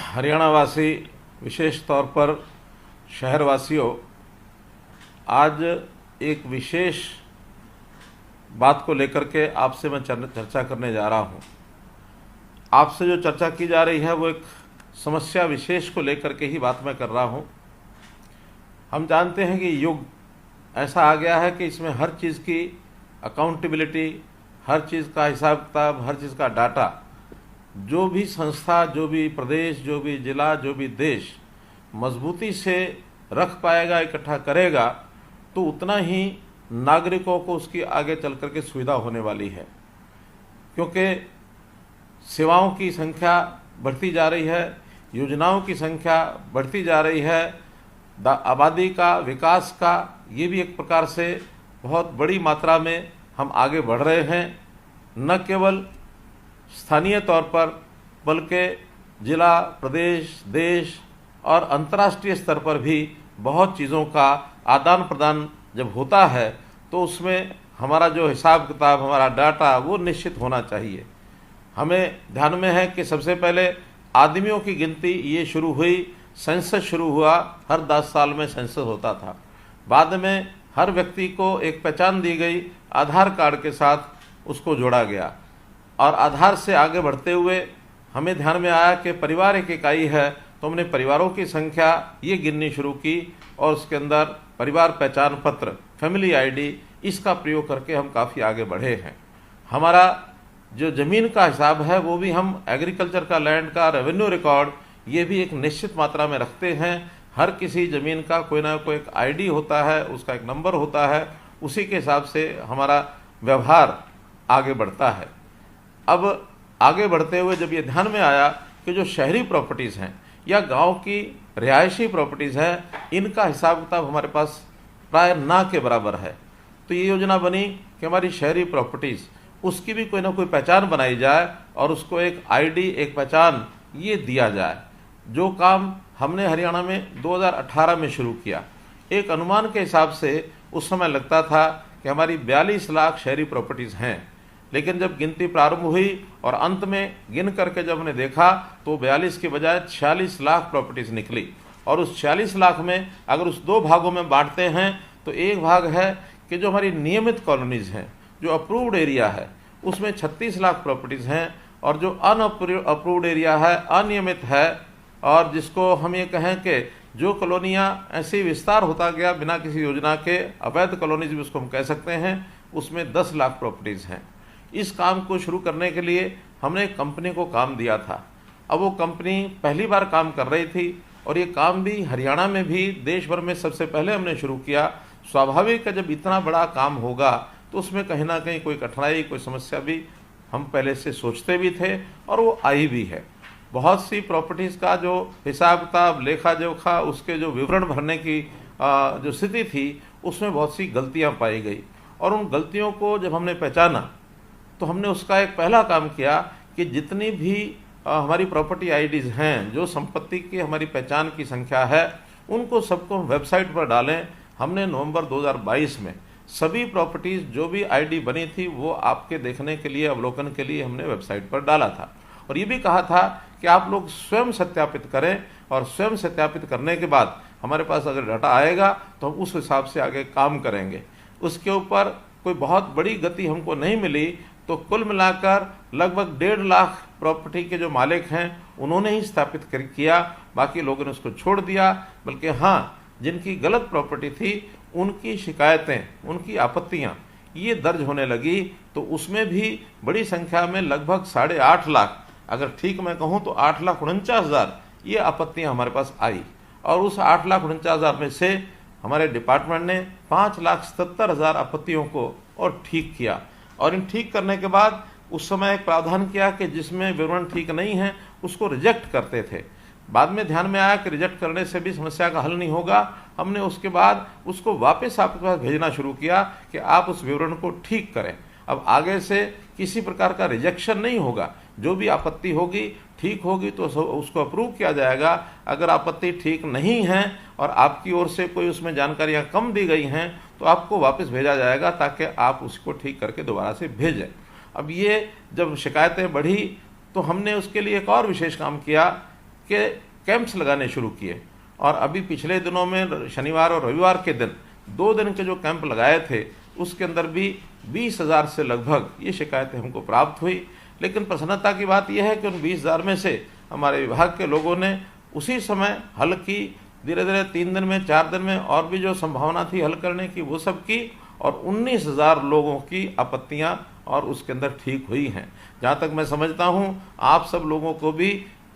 हरियाणा वासी, विशेष तौर पर शहरवासियों, आज एक विशेष बात को लेकर के आपसे मैं चर्चा करने जा रहा हूं। आपसे जो चर्चा की जा रही है वो एक समस्या विशेष को लेकर के ही बात मैं कर रहा हूं। हम जानते हैं कि युग ऐसा आ गया है कि इसमें हर चीज़ की अकाउंटेबिलिटी, हर चीज़ का हिसाब किताब, हर चीज़ का डाटा, जो भी संस्था, जो भी प्रदेश, जो भी जिला, जो भी देश मजबूती से रख पाएगा, इकट्ठा करेगा, तो उतना ही नागरिकों को उसकी आगे चल कर के सुविधा होने वाली है। क्योंकि सेवाओं की संख्या बढ़ती जा रही है, योजनाओं की संख्या बढ़ती जा रही है, आबादी का, विकास का, ये भी एक प्रकार से बहुत बड़ी मात्रा में हम आगे बढ़ रहे हैं। न केवल स्थानीय तौर पर बल्कि जिला, प्रदेश, देश और अंतर्राष्ट्रीय स्तर पर भी बहुत चीज़ों का आदान प्रदान जब होता है तो उसमें हमारा जो हिसाब किताब, हमारा डाटा वो निश्चित होना चाहिए। हमें ध्यान में है कि सबसे पहले आदमियों की गिनती ये शुरू हुई, सेंसस शुरू हुआ, हर 10 साल में सेंसस होता था। बाद में हर व्यक्ति को एक पहचान दी गई, आधार कार्ड के साथ उसको जोड़ा गया और आधार से आगे बढ़ते हुए हमें ध्यान में आया कि परिवार एक इकाई है, तो हमने परिवारों की संख्या ये गिननी शुरू की और उसके अंदर परिवार पहचान पत्र, फैमिली आईडी, इसका प्रयोग करके हम काफ़ी आगे बढ़े हैं। हमारा जो ज़मीन का हिसाब है वो भी हम एग्रीकल्चर का, लैंड का रेवेन्यू रिकॉर्ड, ये भी एक निश्चित मात्रा में रखते हैं। हर किसी ज़मीन का कोई ना कोई एक आईडी होता है, उसका एक नंबर होता है, उसी के हिसाब से हमारा व्यवहार आगे बढ़ता है। अब आगे बढ़ते हुए जब ये ध्यान में आया कि जो शहरी प्रॉपर्टीज़ हैं या गांव की रिहायशी प्रॉपर्टीज़ हैं, इनका हिसाब किताब हमारे पास प्राय ना के बराबर है, तो ये योजना बनी कि हमारी शहरी प्रॉपर्टीज़, उसकी भी कोई ना कोई पहचान बनाई जाए और उसको एक आईडी, एक पहचान ये दिया जाए। जो काम हमने हरियाणा में 2018 में शुरू किया, एक अनुमान के हिसाब से उस समय लगता था कि हमारी 42 लाख शहरी प्रॉपर्टीज़ हैं, लेकिन जब गिनती प्रारंभ हुई और अंत में गिन करके जब हमने देखा तो 42 के बजाय 46 लाख प्रॉपर्टीज़ निकली। और उस 46 लाख में अगर उस 2 भागों में बांटते हैं तो एक भाग है कि जो हमारी नियमित कॉलोनीज़ हैं, जो अप्रूव्ड एरिया है, उसमें 36 लाख प्रॉपर्टीज़ हैं, और जो अनअप्रूव्ड एरिया है, अनियमित है, और जिसको हम ये कहें कि जो कॉलोनियाँ ऐसे विस्तार होता गया बिना किसी योजना के, अवैध कॉलोनीज भी उसको हम कह सकते हैं, उसमें 10 लाख प्रॉपर्टीज़ हैं। इस काम को शुरू करने के लिए हमने एक कंपनी को काम दिया था। अब वो कंपनी पहली बार काम कर रही थी और ये काम भी हरियाणा में भी, देश भर में सबसे पहले हमने शुरू किया। स्वाभाविक है, जब इतना बड़ा काम होगा तो उसमें कहीं ना कहीं कोई कठिनाई, कोई समस्या भी हम पहले से सोचते भी थे और वो आई भी है। बहुत सी प्रॉपर्टीज़ का जो हिसाब किताब, लेखा जोखा, उसके जो विवरण भरने की जो स्थिति थी, उसमें बहुत सी गलतियां पाई गई। और उन गलतियों को जब हमने पहचाना तो हमने उसका एक पहला काम किया कि जितनी भी हमारी प्रॉपर्टी आईडीज़ हैं, जो संपत्ति की हमारी पहचान की संख्या है, उनको सबको वेबसाइट पर डालें। हमने नवंबर 2022 में सभी प्रॉपर्टीज़ जो भी आईडी बनी थी वो आपके देखने के लिए, अवलोकन के लिए हमने वेबसाइट पर डाला था। और ये भी कहा था कि आप लोग स्वयं सत्यापित करें, और स्वयं सत्यापित करने के बाद हमारे पास अगर डाटा आएगा तो हम उस हिसाब से आगे काम करेंगे। उसके ऊपर कोई बहुत बड़ी गति हमको नहीं मिली, तो कुल मिलाकर लगभग 1.5 लाख प्रॉपर्टी के जो मालिक हैं उन्होंने ही स्थापित किया, बाकी लोगों ने उसको छोड़ दिया। बल्कि हाँ, जिनकी गलत प्रॉपर्टी थी उनकी शिकायतें, उनकी आपत्तियां ये दर्ज होने लगी, तो उसमें भी बड़ी संख्या में लगभग 8.5 लाख, अगर ठीक मैं कहूँ तो 8,49,000 ये आपत्तियां हमारे पास आई। और उस 8,49,000 में से हमारे डिपार्टमेंट ने 5,77,000 आपत्तियों को और ठीक किया। और इन ठीक करने के बाद उस समय एक प्रावधान किया कि जिसमें विवरण ठीक नहीं है उसको रिजेक्ट करते थे। बाद में ध्यान में आया कि रिजेक्ट करने से भी समस्या का हल नहीं होगा। हमने उसके बाद उसको वापस आपके पास भेजना शुरू किया कि आप उस विवरण को ठीक करें। अब आगे से किसी प्रकार का रिजेक्शन नहीं होगा, जो भी आपत्ति होगी ठीक होगी तो उसको अप्रूव किया जाएगा। अगर आपत्ति ठीक नहीं है और आपकी ओर से कोई उसमें जानकारियां कम दी गई हैं तो आपको वापस भेजा जाएगा, ताकि आप उसको ठीक करके दोबारा से भेजें। अब ये जब शिकायतें बढ़ी तो हमने उसके लिए एक और विशेष काम किया के कैंप्स लगाने शुरू किए। और अभी पिछले दिनों में शनिवार और रविवार के दिन 2 दिन के जो कैंप लगाए थे उसके अंदर भी 20,000 से लगभग ये शिकायतें हमको प्राप्त हुई। लेकिन प्रसन्नता की बात यह है कि उन 20,000 में से हमारे विभाग के लोगों ने उसी समय हल की, धीरे धीरे 3 दिन में 4 दिन में और भी जो संभावना थी हल करने की वो सब की, और 19,000 लोगों की आपत्तियां और उसके अंदर ठीक हुई हैं। जहाँ तक मैं समझता हूँ आप सब लोगों को भी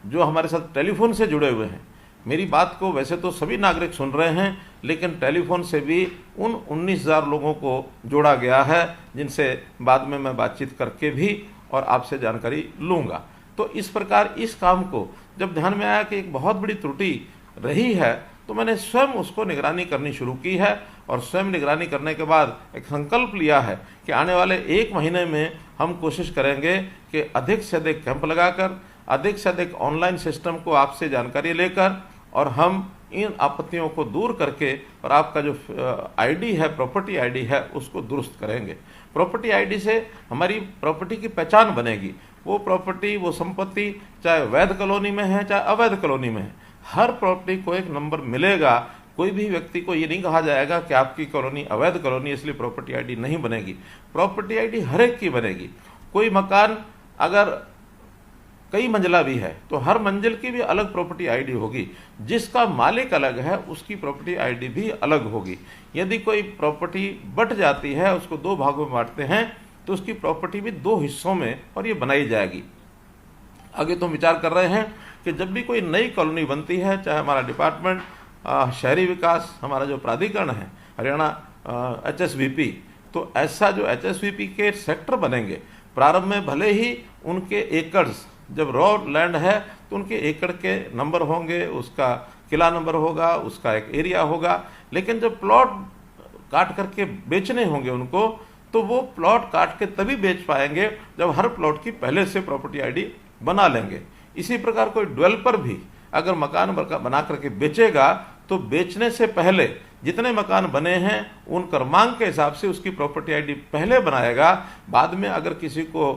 जो हमारे साथ टेलीफोन से जुड़े हुए हैं, मेरी बात को वैसे तो सभी नागरिक सुन रहे हैं, लेकिन टेलीफोन से भी उन 19,000 लोगों को जोड़ा गया है जिनसे बाद में मैं बातचीत करके भी और आपसे जानकारी लूँगा। तो इस प्रकार इस काम को जब ध्यान में आया कि एक बहुत बड़ी त्रुटि रही है तो मैंने स्वयं उसको निगरानी करनी शुरू की है, और स्वयं निगरानी करने के बाद एक संकल्प लिया है कि आने वाले 1 महीने में हम कोशिश करेंगे कि अधिक से अधिक कैंप लगाकर, अधिक से अधिक ऑनलाइन सिस्टम को आपसे जानकारी लेकर, और हम इन आपत्तियों को दूर करके और आपका जो आईडी है, प्रॉपर्टी आईडी है, उसको दुरुस्त करेंगे। प्रॉपर्टी आईडी से हमारी प्रॉपर्टी की पहचान बनेगी। वो प्रॉपर्टी, वो संपत्ति चाहे वैध कॉलोनी में है चाहे अवैध कॉलोनी में है, हर प्रॉपर्टी को एक नंबर मिलेगा। कोई भी व्यक्ति को ये नहीं कहा जाएगा कि आपकी कॉलोनी अवैध कॉलोनी इसलिए प्रॉपर्टी आईडी नहीं बनेगी। प्रॉपर्टी आईडी हर एक की बनेगी। कोई मकान अगर कई मंजिला भी है तो हर मंजिल की भी अलग प्रॉपर्टी आईडी होगी। जिसका मालिक अलग है उसकी प्रॉपर्टी आईडी भी अलग होगी। यदि कोई प्रॉपर्टी बट जाती है, उसको 2 भागों में बांटते हैं, तो उसकी प्रॉपर्टी भी 2 हिस्सों में और ये बनाई जाएगी। आगे तो हम विचार कर रहे हैं कि जब भी कोई नई कॉलोनी बनती है, चाहे हमारा डिपार्टमेंट शहरी विकास, हमारा जो प्राधिकरण है हरियाणा HSVP, तो ऐसा जो HSVP के सेक्टर बनेंगे, प्रारंभ में भले ही उनके एकड़्स, जब रॉ लैंड है तो उनके एकड़ के नंबर होंगे, उसका किला नंबर होगा, उसका एक एरिया होगा, लेकिन जब प्लॉट काट करके बेचने होंगे उनको, तो वो प्लॉट काट के तभी बेच पाएंगे जब हर प्लॉट की पहले से प्रॉपर्टी आईडी बना लेंगे। इसी प्रकार कोई डेवलपर भी अगर मकान बना करके बेचेगा तो बेचने से पहले जितने मकान बने हैं उन क्रमांक के हिसाब से उसकी प्रॉपर्टी आईडी पहले बनाएगा। बाद में अगर किसी को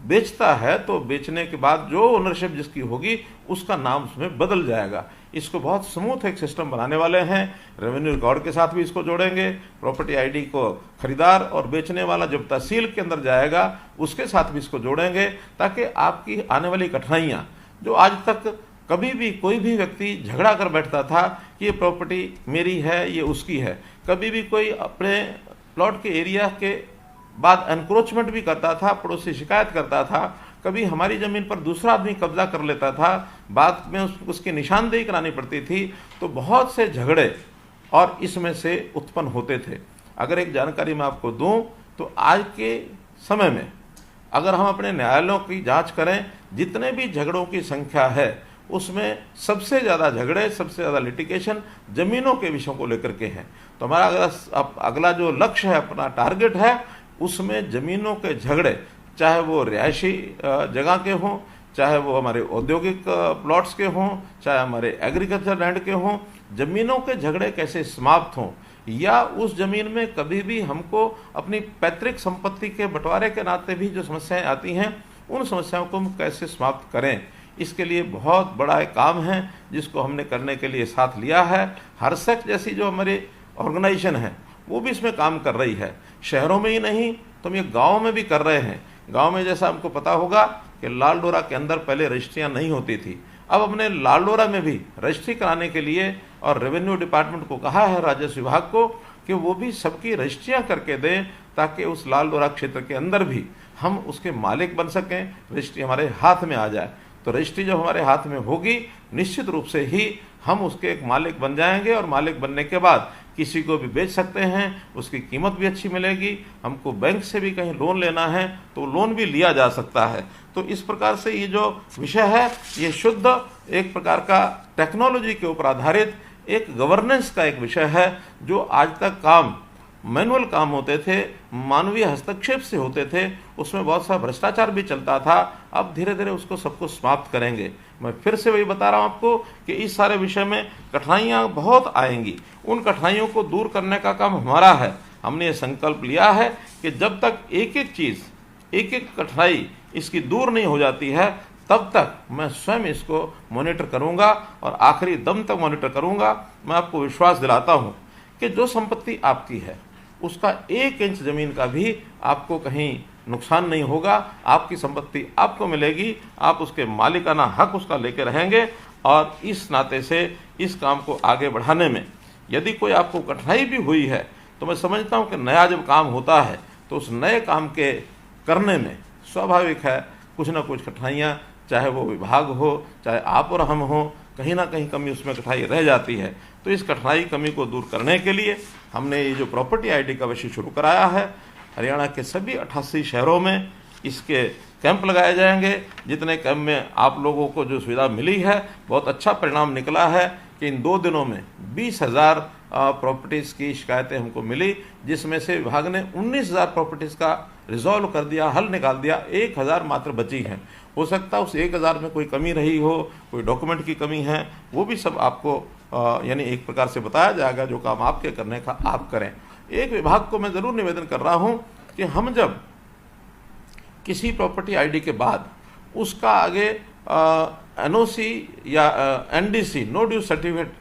बेचता है तो बेचने के बाद जो ओनरशिप जिसकी होगी उसका नाम उसमें बदल जाएगा। इसको बहुत स्मूथ एक सिस्टम बनाने वाले हैं। रेवेन्यू रिकॉर्ड के साथ भी इसको जोड़ेंगे। प्रॉपर्टी आईडी को खरीदार और बेचने वाला जब तहसील के अंदर जाएगा उसके साथ भी इसको जोड़ेंगे, ताकि आपकी आने वाली कठिनाइयाँ, जो आज तक कभी भी कोई भी व्यक्ति झगड़ा कर बैठता था कि ये प्रॉपर्टी मेरी है, ये उसकी है, कभी भी कोई अपने प्लॉट के एरिया के बाद एनक्रोचमेंट भी करता था, पड़ोसी शिकायत करता था, कभी हमारी ज़मीन पर दूसरा आदमी कब्जा कर लेता था, बाद में उसकी निशानदेही करानी पड़ती थी, तो बहुत से झगड़े और इसमें से उत्पन्न होते थे। अगर एक जानकारी मैं आपको दूं तो आज के समय में अगर हम अपने न्यायालयों की जांच करें, जितने भी झगड़ों की संख्या है उसमें सबसे ज़्यादा झगड़े, सबसे ज़्यादा लिटिगेशन ज़मीनों के विषयों को लेकर के हैं। तो हमारा अगला जो लक्ष्य है, अपना टारगेट है, उसमें ज़मीनों के झगड़े, चाहे वो रिहायशी जगह के हों, चाहे वो हमारे औद्योगिक प्लॉट्स के हों, चाहे हमारे एग्रीकल्चर लैंड के हों, ज़मीनों के झगड़े कैसे समाप्त हों, या उस ज़मीन में कभी भी हमको अपनी पैतृक संपत्ति के बंटवारे के नाते भी जो समस्याएं आती हैं, उन समस्याओं को हम कैसे समाप्त करें। इसके लिए बहुत बड़ा एक काम है जिसको हमने करने के लिए साथ लिया है। हरसक जैसी जो हमारी ऑर्गेनाइजेशन है वो भी इसमें काम कर रही है। शहरों में ही नहीं तो हम ये गाँव में भी कर रहे हैं। गांव में जैसा हमको पता होगा कि लाल डोरा के अंदर पहले रजिस्ट्रियाँ नहीं होती थी, अब हमने लाल डोरा में भी रजिस्ट्री कराने के लिए और रेवेन्यू डिपार्टमेंट को कहा है, राजस्व विभाग को, कि वो भी सबकी रजिस्ट्रियाँ करके दें, ताकि उस लाल डोरा क्षेत्र के अंदर भी हम उसके मालिक बन सकें, रजिस्ट्री हमारे हाथ में आ जाए। तो रजिस्ट्री जब हमारे हाथ में होगी, निश्चित रूप से ही हम उसके एक मालिक बन जाएंगे, और मालिक बनने के बाद किसी को भी बेच सकते हैं, उसकी कीमत भी अच्छी मिलेगी। हमको बैंक से भी कहीं लोन लेना है तो लोन भी लिया जा सकता है। तो इस प्रकार से ये जो विषय है, ये शुद्ध एक प्रकार का टेक्नोलॉजी के ऊपर आधारित एक गवर्नेंस का एक विषय है। जो आज तक काम मैनुअल काम होते थे, मानवीय हस्तक्षेप से होते थे, उसमें बहुत सा भ्रष्टाचार भी चलता था। अब धीरे धीरे उसको सबको समाप्त करेंगे। मैं फिर से वही बता रहा हूँ आपको कि इस सारे विषय में कठिनाइयाँ बहुत आएंगी। उन कठिनाइयों को दूर करने का काम हमारा है। हमने ये संकल्प लिया है कि जब तक एक एक चीज़, एक एक कठिनाई इसकी दूर नहीं हो जाती है, तब तक मैं स्वयं इसको मॉनिटर करूंगा और आखिरी दम तक मॉनिटर करूंगा। मैं आपको विश्वास दिलाता हूं कि जो संपत्ति आपकी है उसका 1 इंच ज़मीन का भी आपको कहीं नुकसान नहीं होगा। आपकी संपत्ति आपको मिलेगी, आप उसके मालिकाना हक उसका लेके रहेंगे। और इस नाते से इस काम को आगे बढ़ाने में यदि कोई आपको कठिनाई भी हुई है तो मैं समझता हूं कि नया जब काम होता है तो उस नए काम के करने में स्वाभाविक है कुछ ना कुछ कठिनाइयाँ, चाहे वो विभाग हो चाहे आप और हम हो, कहीं ना कहीं कमी उसमें कठिनाई रह जाती है। तो इस कठिनाई कमी को दूर करने के लिए हमने ये जो प्रॉपर्टी आईडी का विषय शुरू कराया है, हरियाणा के सभी 88 शहरों में इसके कैंप लगाए जाएंगे। जितने कैंप में आप लोगों को जो सुविधा मिली है, बहुत अच्छा परिणाम निकला है कि इन 2 दिनों में 20,000 प्रॉपर्टीज़ की शिकायतें हमको मिली, जिसमें से विभाग ने 19,000 प्रॉपर्टीज़ का रिजॉल्व कर दिया, हल निकाल दिया। 1,000 मात्र बची हैं। हो सकता है उस 1,000 में कोई कमी रही हो, कोई डॉक्यूमेंट की कमी है, वो भी सब आपको यानी एक प्रकार से बताया जाएगा। जो काम आपके करने का आप करें। एक विभाग को मैं ज़रूर निवेदन कर रहा हूँ कि हम जब किसी प्रॉपर्टी आईडी के बाद उसका आगे NOC या NDC नो ड्यूज सर्टिफिकेट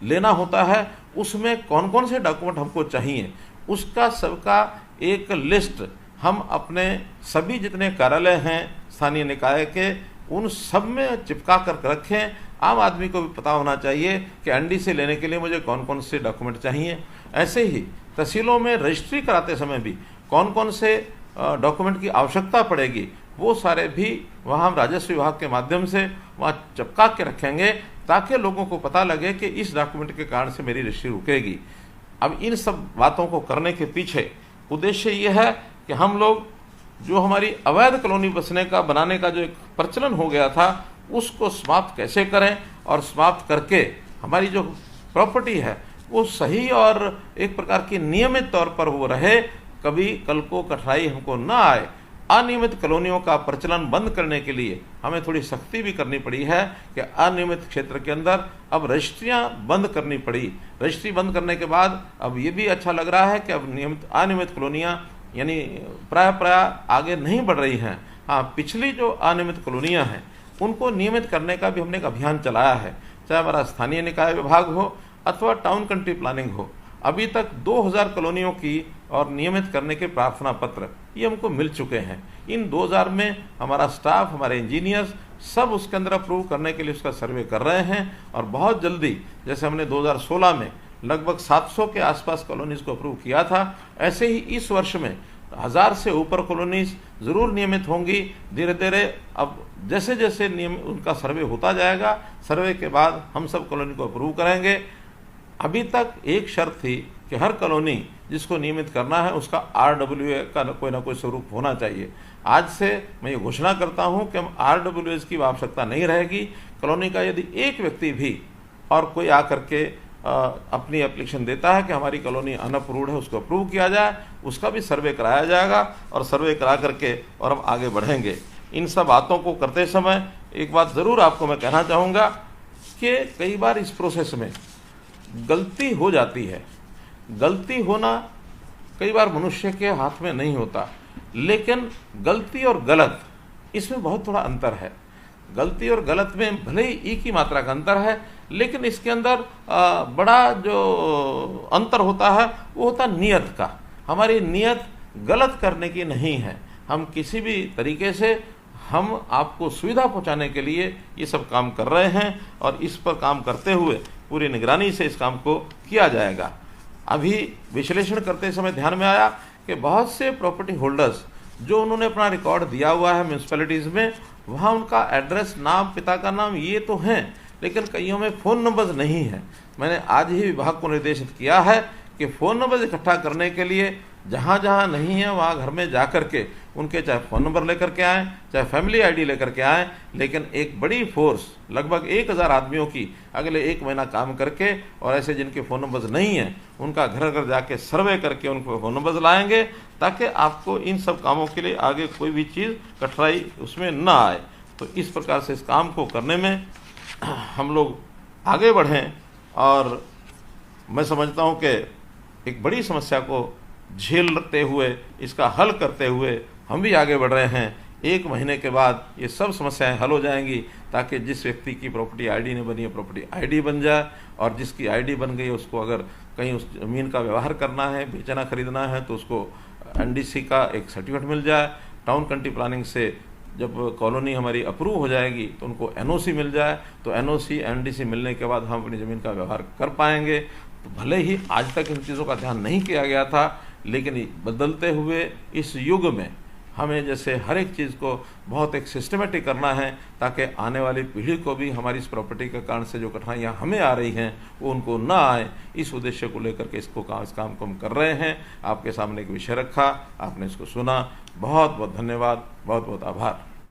लेना होता है, उसमें कौन कौन से डॉक्यूमेंट हमको चाहिए उसका सबका एक लिस्ट हम अपने सभी जितने कार्यालय हैं स्थानीय निकाय के, उन सब में चिपका कर रखें। आम आदमी को भी पता होना चाहिए कि NDC लेने के लिए मुझे कौन कौन से डॉक्यूमेंट चाहिए। ऐसे ही तहसीलों में रजिस्ट्री कराते समय भी कौन कौन से डॉक्यूमेंट की आवश्यकता पड़ेगी, वो सारे भी वहाँ हम राजस्व विभाग के माध्यम से वहाँ चिपका के रखेंगे, ताकि लोगों को पता लगे कि इस डॉक्यूमेंट के कारण से मेरी रजिस्ट्री रुकेगी। अब इन सब बातों को करने के पीछे उद्देश्य ये है कि हम लोग जो हमारी अवैध कॉलोनी बनाने का जो एक प्रचलन हो गया था, उसको समाप्त कैसे करें, और समाप्त करके हमारी जो प्रॉपर्टी है वो सही और एक प्रकार की नियमित तौर पर वो रहे, कभी कल को कठिनाई हमको ना आए। अनियमित कॉलोनियों का प्रचलन बंद करने के लिए हमें थोड़ी सख्ती भी करनी पड़ी है कि अनियमित क्षेत्र के अंदर अब रजिस्ट्रियाँ बंद करनी पड़ी। रजिस्ट्री बंद करने के बाद अब ये भी अच्छा लग रहा है कि अब अनियमित कॉलोनियाँ यानी प्राय आगे नहीं बढ़ रही हैं। हाँ, पिछली जो अनियमित कॉलोनियाँ हैं उनको नियमित करने का भी हमने एक अभियान चलाया है, चाहे हमारा स्थानीय निकाय विभाग हो अथवा टाउन कंट्री प्लानिंग हो। अभी तक 2000 कॉलोनियों की और नियमित करने के प्रार्थना पत्र ये हमको मिल चुके हैं। इन 2000 में हमारा स्टाफ, हमारे इंजीनियर्स सब उसके अंदर अप्रूव करने के लिए उसका सर्वे कर रहे हैं, और बहुत जल्दी, जैसे हमने 2016 में लगभग 700 के आसपास कॉलोनीज़ को अप्रूव किया था, ऐसे ही इस वर्ष में 1000 से ऊपर कॉलोनीज़ ज़रूर नियमित होंगी। धीरे धीरे अब जैसे जैसे नियम उनका सर्वे होता जाएगा, सर्वे के बाद हम सब कॉलोनी को अप्रूव करेंगे। अभी तक एक शर्त थी कि हर कॉलोनी जिसको नियमित करना है उसका RWA का कोई ना कोई स्वरूप होना चाहिए। आज से मैं ये घोषणा करता हूं कि हम RWAs की आवश्यकता नहीं रहेगी। कॉलोनी का यदि एक व्यक्ति भी और कोई आकर के अपनी एप्लीकेशन देता है कि हमारी कॉलोनी अनअप्रूव्ड है, उसको अप्रूव किया जाए, उसका भी सर्वे कराया जाएगा, और सर्वे करा करके और हम आगे बढ़ेंगे। इन सब बातों को करते समय एक बात ज़रूर आपको मैं कहना चाहूँगा कि कई बार इस प्रोसेस में गलती हो जाती है। गलती होना कई बार मनुष्य के हाथ में नहीं होता, लेकिन गलती और गलत इसमें बहुत थोड़ा अंतर है। गलती और गलत में भले ही ई की मात्रा का अंतर है, लेकिन इसके अंदर बड़ा जो अंतर होता है वो होता नियत का। हमारी नियत गलत करने की नहीं है। हम किसी भी तरीके से हम आपको सुविधा पहुंचाने के लिए ये सब काम कर रहे हैं, और इस पर काम करते हुए पूरी निगरानी से इस काम को किया जाएगा। अभी विश्लेषण करते समय ध्यान में आया कि बहुत से प्रॉपर्टी होल्डर्स जो उन्होंने अपना रिकॉर्ड दिया हुआ है म्यूनसिपैलिटीज़ में, वहाँ उनका एड्रेस, नाम, पिता का नाम ये तो हैं, लेकिन कईयों में फ़ोन नंबर्स नहीं हैं। मैंने आज ही विभाग को निर्देशित किया है कि फ़ोन नंबर इकट्ठा करने के लिए जहाँ जहाँ नहीं है वहाँ घर में जा कर के उनके चाहे फ़ोन नंबर लेकर के आएँ, चाहे फैमिली आईडी लेकर के आएँ, लेकिन एक बड़ी फोर्स लगभग 1000 आदमियों की अगले 1 महीना काम करके, और ऐसे जिनके फ़ोन नंबर्स नहीं हैं उनका घर घर जाके सर्वे करके उनको फ़ोन नंबर्स लाएंगे, ताकि आपको इन सब कामों के लिए आगे कोई भी चीज़ कठिनाई उसमें ना आए। तो इस प्रकार से इस काम को करने में हम लोग आगे बढ़ें, और मैं समझता हूँ कि एक बड़ी समस्या को झेलते हुए, इसका हल करते हुए हम भी आगे बढ़ रहे हैं। 1 महीने के बाद ये सब समस्याएं हल हो जाएंगी, ताकि जिस व्यक्ति की प्रॉपर्टी आईडी नहीं बनी है प्रॉपर्टी आईडी बन जाए, और जिसकी आईडी बन गई है उसको अगर कहीं उस ज़मीन का व्यवहार करना है, बेचना खरीदना है, तो उसको एनडीसी का एक सर्टिफिकेट मिल जाए। टाउन कंट्री प्लानिंग से जब कॉलोनी हमारी अप्रूव हो जाएगी तो उनको एनओसी मिल जाए, तो एनओसी एनडीसी मिलने के बाद हम अपनी ज़मीन का व्यवहार कर पाएंगे। तो भले ही आज तक इन चीज़ों का ध्यान नहीं किया गया था, लेकिन बदलते हुए इस युग में हमें जैसे हर एक चीज़ को बहुत एक सिस्टमेटिक करना है, ताकि आने वाली पीढ़ी को भी हमारी इस प्रॉपर्टी के कारण से जो कठिनाइयाँ हमें आ रही हैं वो उनको ना आए। इस उद्देश्य को लेकर के इस काम को हम कर रहे हैं। आपके सामने एक विषय रखा, आपने इसको सुना। बहुत बहुत धन्यवाद, बहुत बहुत आभार।